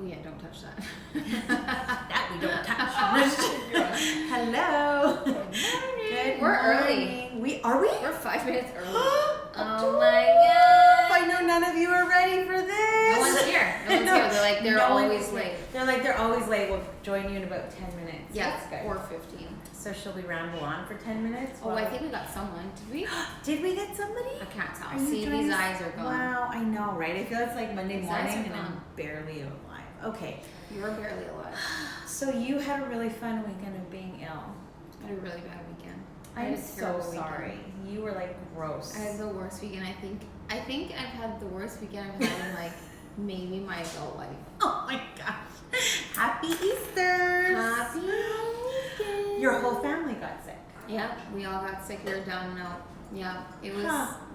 yeah, don't touch that. That we don't touch. Hello. Good morning. Good We're morning. early. Are we? We're 5 minutes early. Oh my god. I know none of you are ready for this. No one's here. No one's here. They're like, they're always late. They're always late. We'll join you in about 10 minutes. Yeah, That's good. 4:15. So shall we ramble on for 10 minutes? Oh, I think we got someone. Did we? Did we get somebody? I can't tell. Are you See, trying these to- eyes are gone. Wow, I know, right? I feel it's like Monday These eyes morning are and I'm gone. barely alive. Okay. You're barely alive. So you had a really fun weekend of being ill. I had a really bad weekend. I I'm had a so terrible sorry. weekend. You were like gross. I had the worst weekend. I think I've had the worst weekend I've had in like maybe my adult life. Oh my gosh. Happy Easter. Happy weekend. Your whole family got sick. Yeah, we all got sick. We were down and out. Yeah, it was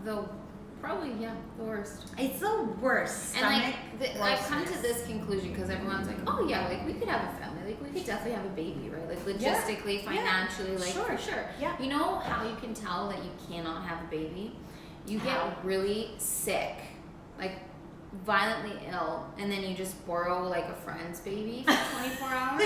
the worst. It's the worst. And Stomach I've come to grossness. this conclusion because everyone's like, oh yeah, like we could have a family, like we could definitely have a baby, right? Like logistically, financially, like Sure. for sure. Yeah. You know how you can tell that you cannot have a baby? You How? get really sick, like violently ill, and then you just borrow like a friend's baby for 24 hours,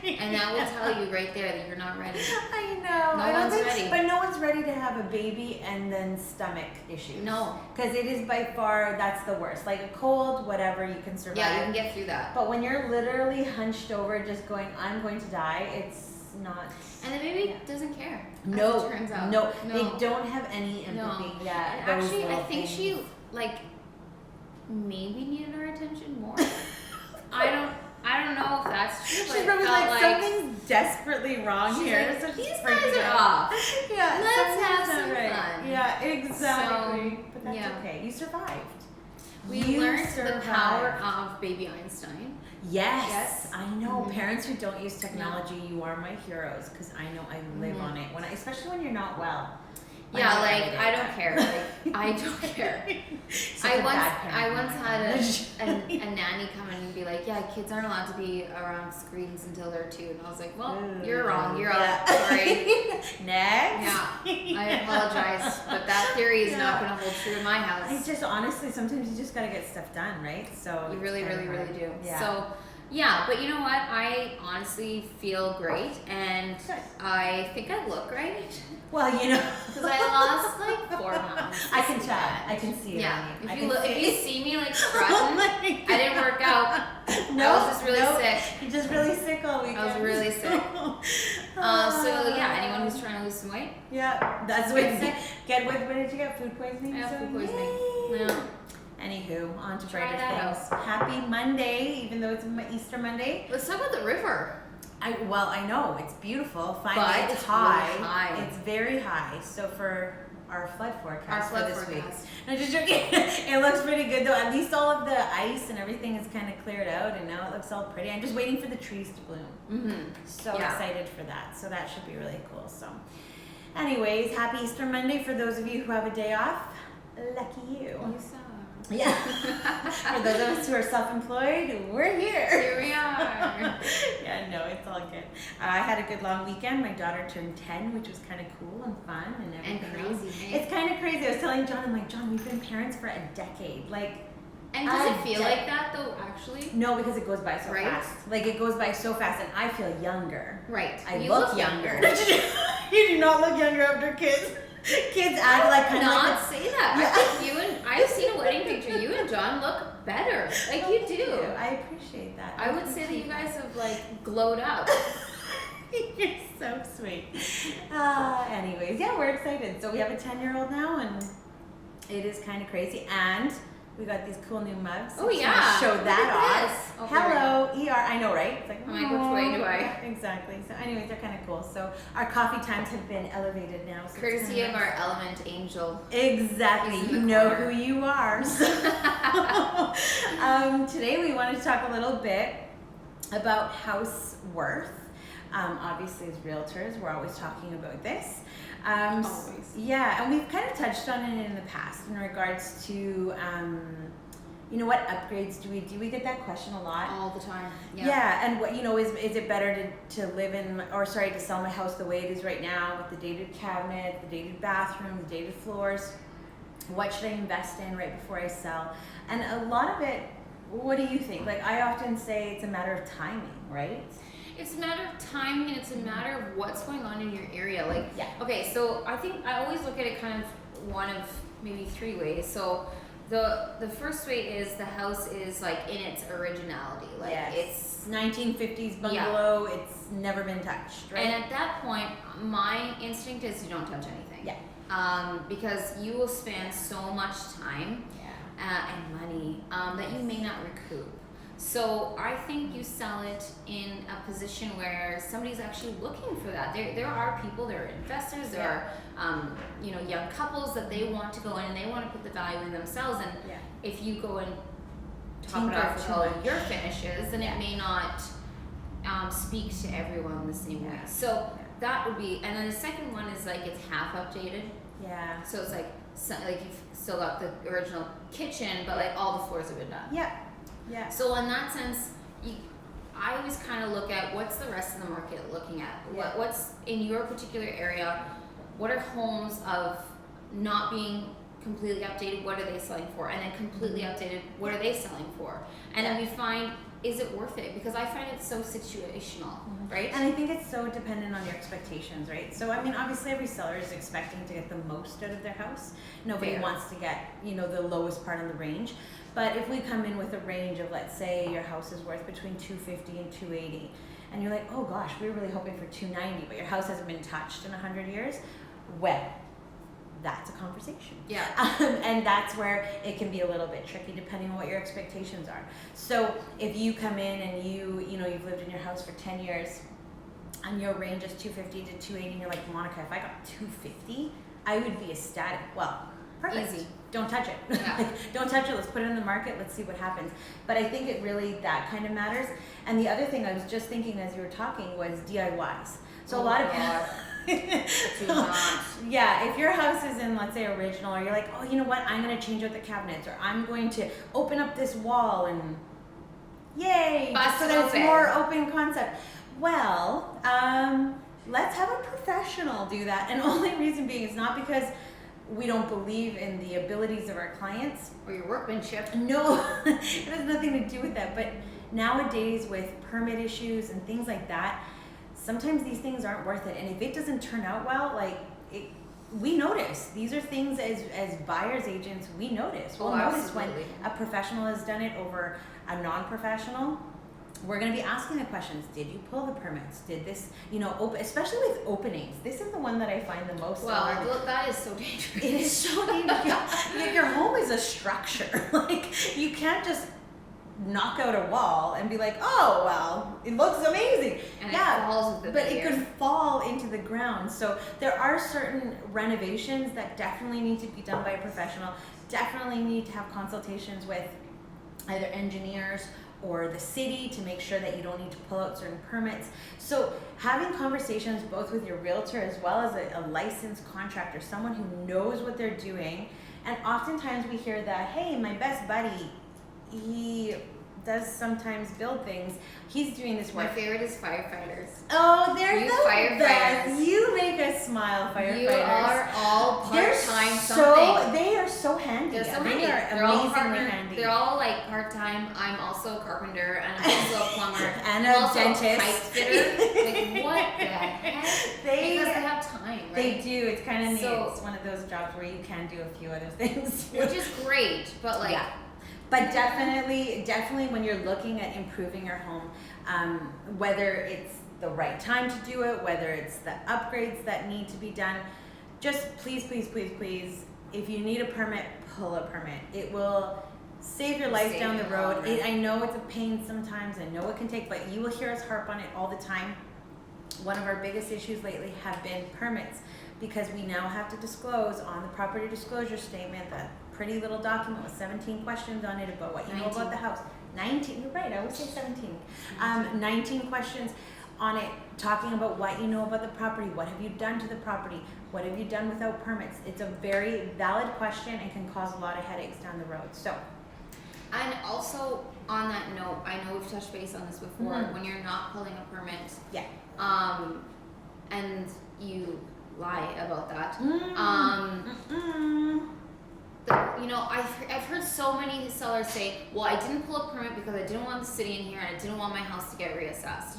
and that will tell you right there that you're not ready. I know. No one's ready. But no one's ready to have a baby and then stomach issues. No. Because it is by far, that's the worst. Like a cold, whatever, you can survive. Yeah, you can get through that. But when you're literally hunched over just going, I'm going to die, it's not. And the baby doesn't care. No. As it turns out. No. They don't have any empathy. No. Yeah. And those actually, I little think things. she like maybe needed our attention more. I don't know if that's true. But She's it probably felt like, something's desperately wrong she's here. like, so she's these freaking guys are out. off. Yeah, Let's something's have not some fun. Yeah, exactly. So, but that's yeah. okay. You survived. We You learned survived. the power of baby Einstein. Yes, Yes. I know. Mhm. Parents who don't use technology, you are my heroes because I know I live on it. Especially when you're not well. Yeah, know like every day I of don't that. care. Like I don't care. Such I a bad once parent. had a nanny come in and be like, yeah, kids aren't allowed to be around screens until they're 2, and I was like, well, you're wrong. You're out. Sorry. Next. Yeah, I apologize, but that theory is not going to hold true in my I house. just honestly, sometimes you just gotta get stuff done, right? So You it's really, kinda really, hard. really do. Yeah. So, yeah, but you know what? I honestly feel great, and Good. I think I look great Well, you know, because I lost like 4 pounds. I can tell. I can see it. Yeah, on you. I if can you look, see if you it. see me like Oh strutting, my I didn't work out. No, I was just really no. sick. You're just really sick all weekend. I was really sick. So yeah, anyone who's trying to lose some weight, Yeah, that's what Get sick. Get with. What did you get? Food poisoning. I have So, food poisoning. yay. Yeah. Anywho, on to Try brighter that things. Happy Monday, even though it's Easter Monday. Let's talk about the river. I know it's beautiful. Finally, But it's it's high. really high. It's very high. So for our flood forecast Our flood for this forecast. week, I'm just joking. It looks pretty good though. At least all of the ice and everything is kind of cleared out, and now it looks all pretty. I'm just waiting for the trees to bloom. Mm-hmm. So Yeah. excited for that. So that should be really cool. So, anyways, happy Easter Monday for those of you who have a day off. Lucky you. You saw. Yeah. For those of us who are self-employed, we're here. Here we are. Yeah, no, it's all good. I had a good long weekend. My daughter turned 10, which was kind of cool and fun and everything else. crazy, hey? It's kind of crazy. I was telling John, I'm like, John, we've been parents for a decade. Like, And does it feel I- like that though? Actually. no, because it goes by so Right? fast. Like, it goes by so fast, and I feel younger. Right. I You look younger. You do not look younger after kids. Kids act like kind of Not like say that. Yeah. I think you and I've seen a wedding picture. You and John look better. Like you do. I appreciate that. I would say that you guys have like glowed up. You're so sweet. Anyways, yeah, we're excited. So we have a 10-year-old now, and it is kind of crazy. And we got these cool new mugs. Oh, Just yeah. wanna show Look that at off. this. Oh, Hello, ER. I know, right? It's like, I'm like, which way do I? Yeah, exactly. So, anyways, they're kind of cool. So our coffee times have been elevated now. So it's Courtesy kinda of nice. our element angel. Exactly. He's in You the know corner. who you are. Today we wanted to talk a little bit about house worth. Obviously, as realtors, we're always talking about this. Always. Yeah, and we've kind of touched on it in the past in regards to, you know, what upgrades do we do? We get that question a lot. All the time. Yeah, and what, you know, is it better to live in, or sorry, to sell my house the way it is right now with the dated cabinet, the dated bathroom, the dated floors? What should I invest in right before I sell? And a lot of it What do you think? Like, I often say it's a matter of timing, right? It's a matter of timing, and it's a matter of what's going on in your area. Like, Yeah. okay, so I think I always look at it kind of one of maybe three ways. So the first way is the house is like in its originality. Like Yes. it's 1950s bungalow, it's never been touched, right? And at that point, my instinct is you don't touch anything. Yeah. Because you will spend so much time and money that you may not recoup. So I think you sell it in a position where somebody's actually looking for that. There are people, there are investors, there are young couples that they want to go in and they want to put the value in themselves. And if you go and top it off with all your finishes, then it may not speak to everyone the same way. So that would be, and then the second one is like it's half updated. Yeah. So it's like you've still got the original kitchen, but like all the floors have been done. Yeah. Yeah. So in that sense, I always kind of look at what's the rest of the market looking at. Yeah. What's in your particular area? What are homes of not being completely updated? What are they selling for? And then completely updated, what are they selling for? And then we find, is it worth it? Because I find it so situational, right? And I think it's so dependent on your expectations, right? So I mean, obviously every seller is expecting to get the most out of their house. Nobody wants to get, the lowest part of the range. But if we come in with a range of, let's say your house is worth between 250 and 280, and you're like, oh gosh, we were really hoping for 290, but your house hasn't been touched in 100 years, well, that's a conversation. Yeah. And that's where it can be a little bit tricky depending on what your expectations are. So if you come in and you've lived in your house for 10 years and your range is 250 to 280 and you're like, Monica, if I got 250, I would be ecstatic. Well, perfect. Easy. Don't touch it. Yeah. Don't touch it. Let's put it in the market. Let's see what happens. But I think it really, that kind of matters. And the other thing I was just thinking as you were talking was DIYs. So a lot of people, yeah, if your house is in, let's say, original, or you're like, oh, you know what, I'm going to change out the cabinets, or I'm going to open up this wall and yay, so that it's more open concept. Well, let's have a professional do that. And only reason being is not because we don't believe in the abilities of our clients. Or your workmanship. No, it has nothing to do with that. But nowadays with permit issues and things like that, sometimes these things aren't worth it. And if it doesn't turn out well, we notice. These are things as buyer's agents, we notice. We'll notice when a professional has done it over a non-professional. We're going to be asking the questions. Did you pull the permits? Did this, especially with openings. This is the one that I find the most hard. Well, that is so dangerous. It is so dangerous. Your home is a structure. You can't just knock out a wall and be like, oh, well, it looks amazing. And it falls with the but it could fall into the ground. So there are certain renovations that definitely need to be done by a professional, definitely need to have consultations with either engineers or the city to make sure that you don't need to pull out certain permits. So having conversations both with your realtor as well as a licensed contractor, someone who knows what they're doing. And oftentimes we hear that, hey, my best buddy, he does sometimes build things. He's doing this work. My favorite is firefighters. Oh, they're you the firefighters. best. You make us smile, firefighters. You are all part-time They are so handy. They're so handy. They are amazingly handy. They're all like part-time. I'm also a carpenter and I'm also a plumber. And I'm a also dentist. A pipe fitter. What the heck? Because they have time, right? They do. It's kind of neat. So, it's one of those jobs where you can do a few other things. Which is great, but like... Yeah. But definitely when you're looking at improving your home, whether it's the right time to do it, whether it's the upgrades that need to be done, just please, if you need a permit, pull a permit. It will save your life down the road. I know it's a pain sometimes, I know it can take, but you will hear us harp on it all the time. One of our biggest issues lately have been permits, because we now have to disclose on the property disclosure statement that pretty little document with 17 questions on it about what you know about the house. 19, you're right, I always say 17. 19 questions on it, talking about what you know about the property, what have you done to the property, what have you done without permits. It's a very valid question and can cause a lot of headaches down the road. So, and also on that note, I know we've touched base on this before, when you're not pulling a permit, and you lie about that, I've heard so many sellers say, well, I didn't pull a permit because I didn't want the city in here and I didn't want my house to get reassessed.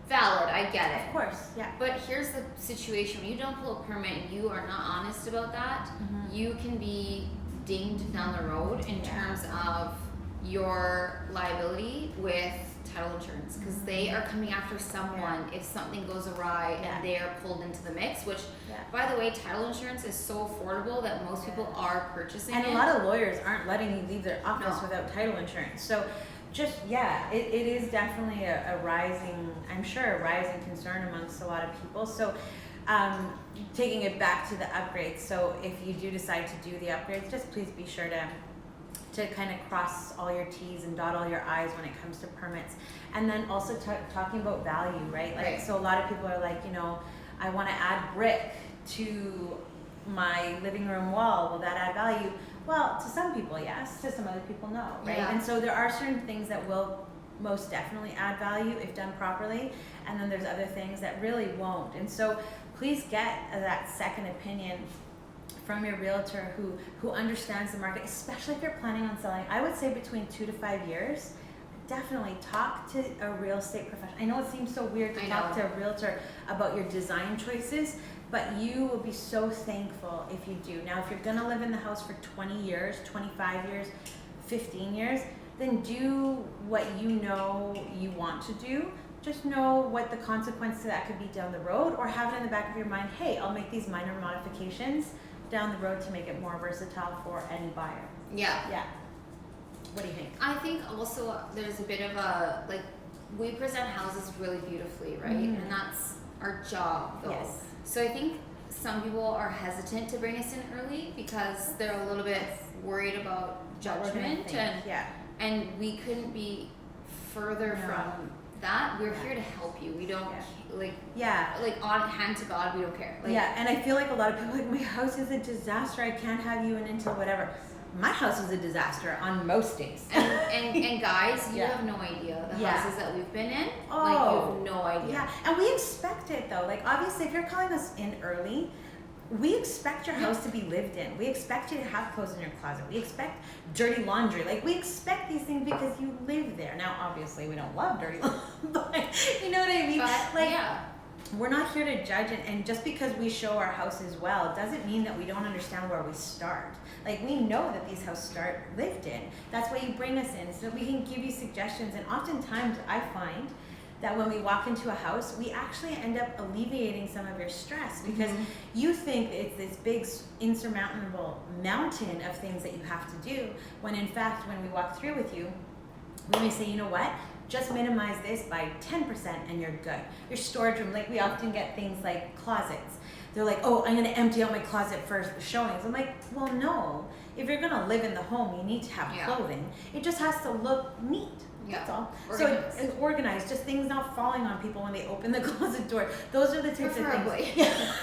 Valid, I get it. Of course, yeah. But here's the situation: when you don't pull a permit and you are not honest about that, you can be dinged down the road in terms of your liability with title insurance, because they are coming after someone if something goes awry and they are pulled into the mix, which by the way, title insurance is so affordable that most people are purchasing and it. a lot of lawyers aren't letting you leave their office without title insurance. So just it is definitely a rising, I'm sure, a rising concern amongst a lot of people. So taking it back to the upgrades, so if you do decide to do the upgrades, just please be sure to kind of cross all your T's and dot all your I's when it comes to permits. And then also talking about value, right? Like, so a lot of people are like, I want to add brick to my living room wall. Will that add value? Well, to some people, yes. To some other people, no, right? Yeah. And so there are certain things that will most definitely add value if done properly. And then there's other things that really won't. And so please get that second opinion from your realtor who understands the market, especially if you're planning on selling. I would say between 2 to 5 years. Definitely talk to a real estate professional. I know it seems so weird to talk to a realtor about your design choices, but you will be so thankful if you do. Now, if you're gonna live in the house for 20 years, 25 years, 15 years, then do what you want to do. Just know what the consequence to that could be down the road, or have it in the back of your mind, hey, I'll make these minor modifications down the road to make it more versatile for any buyer. Yeah. What do you think? I think also there's a bit of a, we present houses really beautifully, right? And that's our job, though. Yes. So I think some people are hesitant to bring us in early because they're a little bit worried about judgment, and we couldn't be further from that. We're here to help you. We don't on hand to God, we don't care. And I feel like a lot of people are like, my house is a disaster, I can't have you in until whatever. My house is a disaster on most days. And guys, you have no idea the houses that we've been in. You have no idea. Yeah, and we expect it though. Obviously, if you're calling us in early, we expect your house to be lived in. We expect you to have clothes in your closet. We expect dirty laundry. We expect these things because you live there. Now, obviously, we don't love dirty laundry, but you know what I mean? But, we're not here to judge, and just because we show our houses well doesn't mean that we don't understand where we start. We know that these houses start lived in. That's why you bring us in, so that we can give you suggestions. And oftentimes I find that when we walk into a house, we actually end up alleviating some of your stress, because you think it's this big insurmountable mountain of things that you have to do, when in fact, when we walk through with you, we may say, you know what? Just minimize this by 10% and you're good. Your storage room, we often get things like closets. They're like, oh, I'm gonna empty out my closet for showings. I'm like, well, no. If you're gonna live in the home, you need to have clothing. It just has to look neat. That's all. Organized. So it's organized, just things not falling on people when they open the closet door. Those are the types of things. Yeah.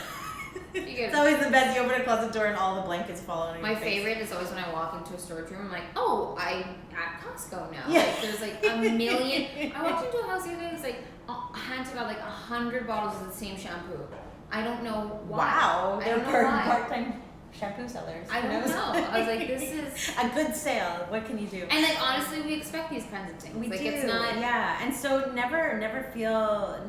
It's always the best. You open a closet door and all the blankets fall on your face. My favorite is always when I walk into a storage room, I'm like, oh, I'm at Costco now. Yeah. There's a million. I walked into a house the other day, it's hand to God, 100 bottles of the same shampoo. I don't know why. Wow. I don't know why. Part-time shampoo sellers. I don't know. I was like, this is a good sale. What can you do? And honestly, we expect these kinds of things. We do. It's not. Yeah. And so never feel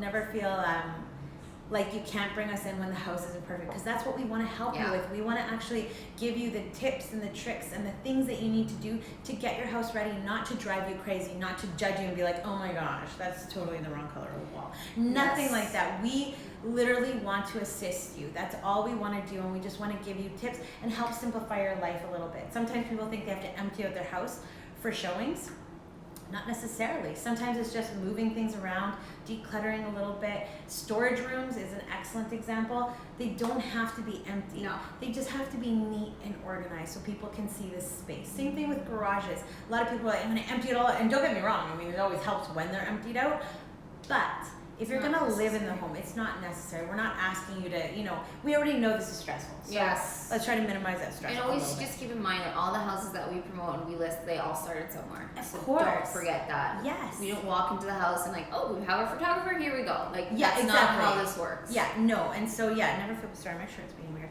like you can't bring us in when the house isn't perfect, because that's what we want to help you with. We want to actually give you the tips and the tricks and the things that you need to do to get your house ready, not to drive you crazy, not to judge you and be like, oh my gosh, that's totally the wrong color of the wall. Nothing like that. We literally want to assist you. That's all we want to do, and we just want to give you tips and help simplify your life a little bit. Sometimes people think they have to empty out their house for showings. Not necessarily. Sometimes it's just moving things around, decluttering a little bit. Storage rooms is an excellent example. They don't have to be empty. No. They just have to be neat and organized so people can see this space. Same thing with garages. A lot of people are like, I'm going to empty it all out. And don't get me wrong, it always helps when they're emptied out. But if you're going to live in the home, it's not necessary. We're not asking you to, we already know this is stressful. So let's try to minimize that stress. And always just keep in mind that all the houses that we promote and we list, they all started somewhere. Of so course. Don't forget that. Yes. We don't walk into the house and oh, we have a photographer, here we go. That's exactly. not how this works. Yeah, no. And so, never feel, sorry, my shirt's being weird.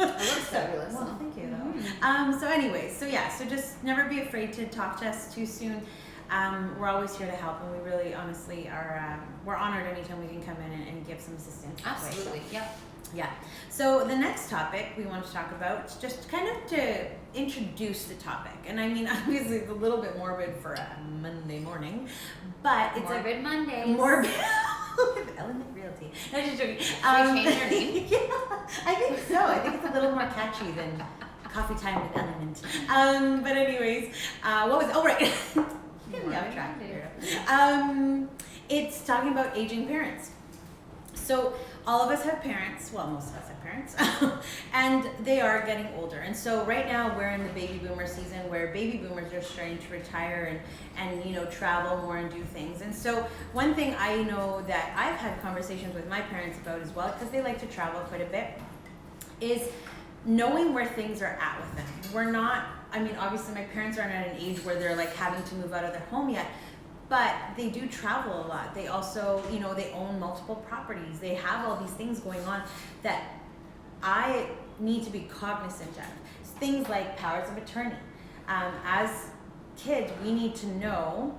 looks fabulous. Well, thank you. Mm-hmm. So anyways, so just never be afraid to talk to us too soon. We're always here to help, and we really honestly are, we're honored anytime we can come in and give some assistance. Absolutely, yep. Yeah. So the next topic we want to talk about, just kind of to introduce the topic, and I mean, obviously it's a little bit morbid for a Monday morning, but it's Morbid Mondays. Morbid. Element Realty. No, just joking. Should we change our name? Yeah, I think so. I think it's a little more catchy than Coffee Time with Element. But anyways, what was? Oh right. Get me off track here. It's talking about aging parents. So all of us have parents, well, most of us have parents, and they are getting older. And so right now we're in the baby boomer season where baby boomers are starting to retire and you know, travel more and do things. And so one thing I know that I've had conversations with my parents about as well, because they like to travel quite a bit, is knowing where things are at with them. We're not, I mean, obviously my parents aren't at an age where they're like having to move out of their home yet, but they do travel a lot. They also, you know, they own multiple properties. They have all these things going on that I need to be cognizant of. Things like powers of attorney. As kids, we need to know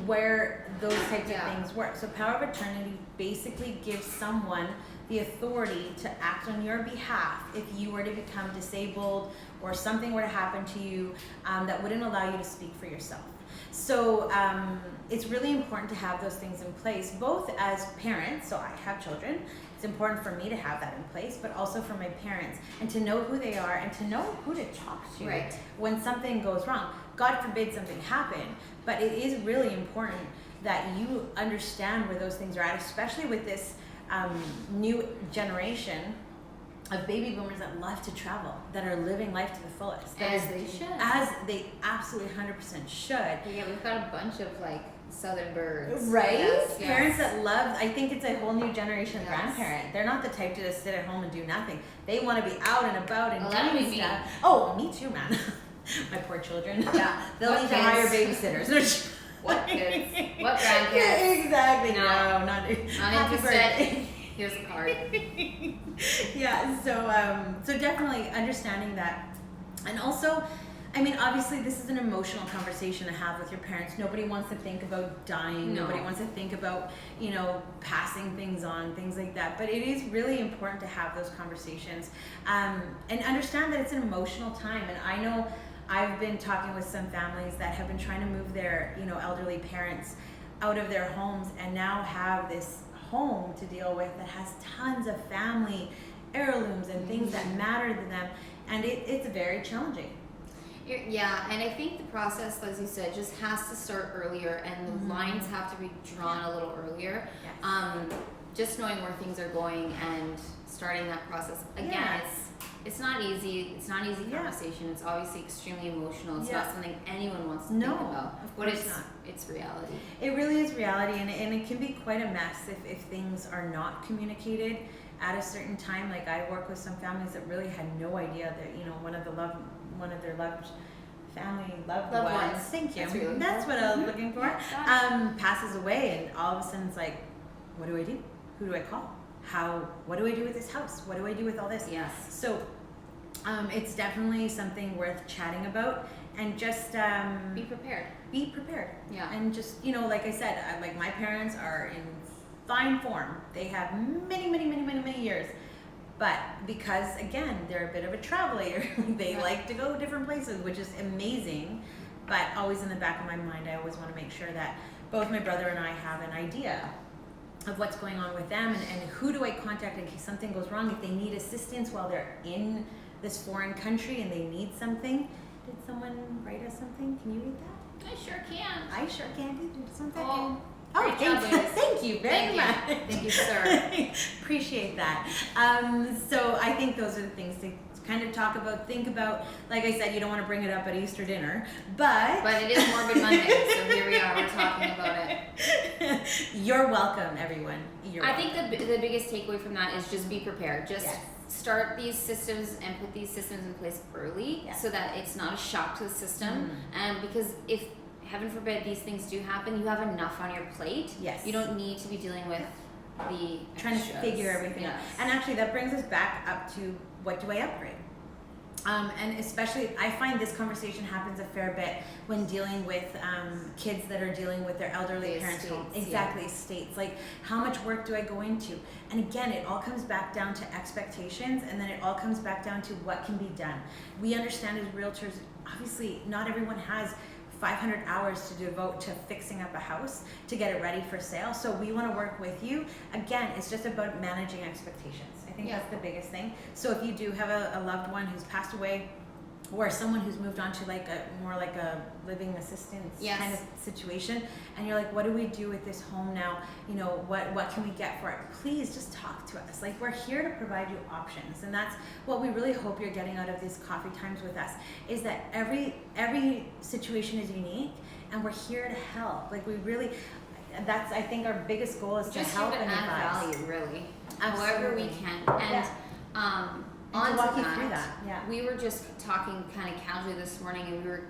where those types of things work. So power of attorney basically gives someone the authority to act on your behalf if you were to become disabled or something were to happen to you that wouldn't allow you to speak for yourself. So it's really important to have those things in place, both as parents, so I have children, it's important for me to have that in place, but also for my parents, and to know who they are and to know who to talk to when something goes wrong. God forbid something happen, but it is really important that you understand where those things are at, especially with this new generation of baby boomers that love to travel, that are living life to the fullest. As they should. As they absolutely 100% should. Yeah, we've got a bunch of like southern birds. Right? Yes, Parents that love, I think it's a whole new generation of Yes. grandparent. They're not the type to just sit at home and do nothing. They want to be out and about and that'd doing be stuff. me. Oh, me too, man. My poor children. Yeah. They'll What need to hire kids? babysitters. What kids? What Yeah, grandkids? exactly. No. No, not Not happy interested. birthday. Here's a card. Yeah, so definitely understanding that. And also, I mean, obviously this is an emotional conversation to have with your parents. Nobody wants to think about dying. No. Nobody wants to think about, you know, passing things on, things like that. But it is really important to have those conversations and understand that it's an emotional time. And I know I've been talking with some families that have been trying to move their, you know, elderly parents out of their homes and now have this home to deal with that has tons of family heirlooms and things that matter to them, and it's very challenging. Yeah, and I think the process, as you said, just has to start earlier, and the lines have to be drawn a little earlier. Yes. Just knowing where things are going and starting that process. Again, Yes. it's not easy. It's not an easy conversation. It's obviously extremely emotional. It's not something anyone wants to think about. Of But course not. It's reality. It really is reality, and it can be quite a mess if things are not communicated at a certain time. Like I work with some families that really had no idea that, you know, one of their loved ones. Thank you. That's what I was looking for. Passes away, and all of a sudden it's like, what do I do? Who do I call? What do I do with this house? What do I do with all this? Yes. So it's definitely something worth chatting about, and just Be prepared. be prepared. Yeah. And just, you know, like I said, like my parents are in fine form. They have many years. But because, again, they're a bit of a traveler, they like to go different places, which is amazing. But always in the back of my mind, I always want to make sure that both my brother and I have an idea of what's going on with them, and who do I contact in case something goes wrong, if they need assistance while they're in this foreign country and they need something. Did someone write us something? Can you read that? I sure can. I sure can. Just one second. Oh, Oh, great job, thank you. Liz. Thank you very much. Thank you, sir. Appreciate that. So I think those are the things to kind of talk about, think about. Like I said, you don't want to bring it up at Easter dinner, but it is Morbid Monday, so here we are. We're talking about it. You're welcome, everyone. I think the biggest takeaway from that is just be prepared. Just Yes. start these systems and put these systems in place early, so that it's not a shock to the system. And because if, heaven forbid, these things do happen, you have enough on your plate. Yes. You don't need to be dealing with the trying to extras. figure everything out. Yes. And actually, that brings us back up to what do I upgrade? And especially, I find this conversation happens a fair bit when dealing with kids that are dealing with their elderly parents' home. Exactly, estates. Like, how much work do I go into? And again, it all comes back down to expectations, and then it all comes back down to what can be done. We understand as realtors, obviously, not everyone has 500 hours to devote to fixing up a house to get it ready for sale. So we want to work with you. Again, it's just about managing expectations. I think that's the biggest thing. So if you do have a loved one who's passed away, or someone who's moved on to like a more like a living assistance kind of situation, and you're like, what do we do with this home now? You know, what can we get for it? Please just talk to us. Like, we're here to provide you options, and that's what we really hope you're getting out of these coffee times with us, is that every situation is unique, and we're here to help. Like, we really, that's, I think, our biggest goal is to help and advise. Add value, really, however we can, and and to walk you through that. We were just talking kind of casually this morning, and we were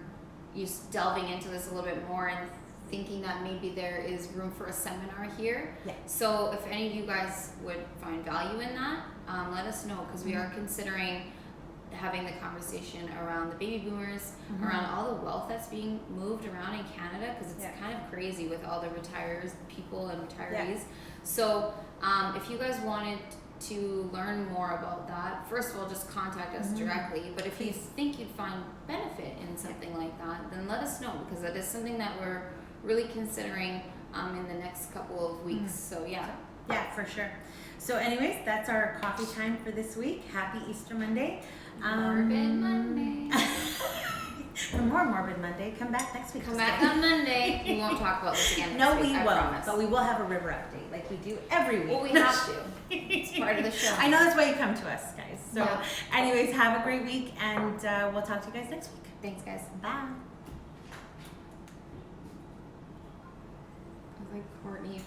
just delving into this a little bit more and thinking that maybe there is room for a seminar here. So if any of you guys would find value in that, let us know, because we are considering having the conversation around the baby boomers, around all the wealth that's being moved around in Canada, because it's kind of crazy with all the people and retirees. So if you guys wanted to learn more about that, first of all, just contact us directly. But if you think you'd find benefit in something like that, then let us know, because that is something that we're really considering in the next couple of weeks. So yeah, for sure. So anyways, that's our coffee time for this week. Happy Easter Monday. Morbid Monday. For more Morbid Monday, come back next week. Come back on Monday. We won't talk about this again. No, we won't. Promise. But we will have a river update like we do every week. Well, we have to. It's part of the show. I know, that's why you come to us, guys. So anyways, have a great week, and we'll talk to you guys next week. Thanks, guys. Bye. I was like, Courtney,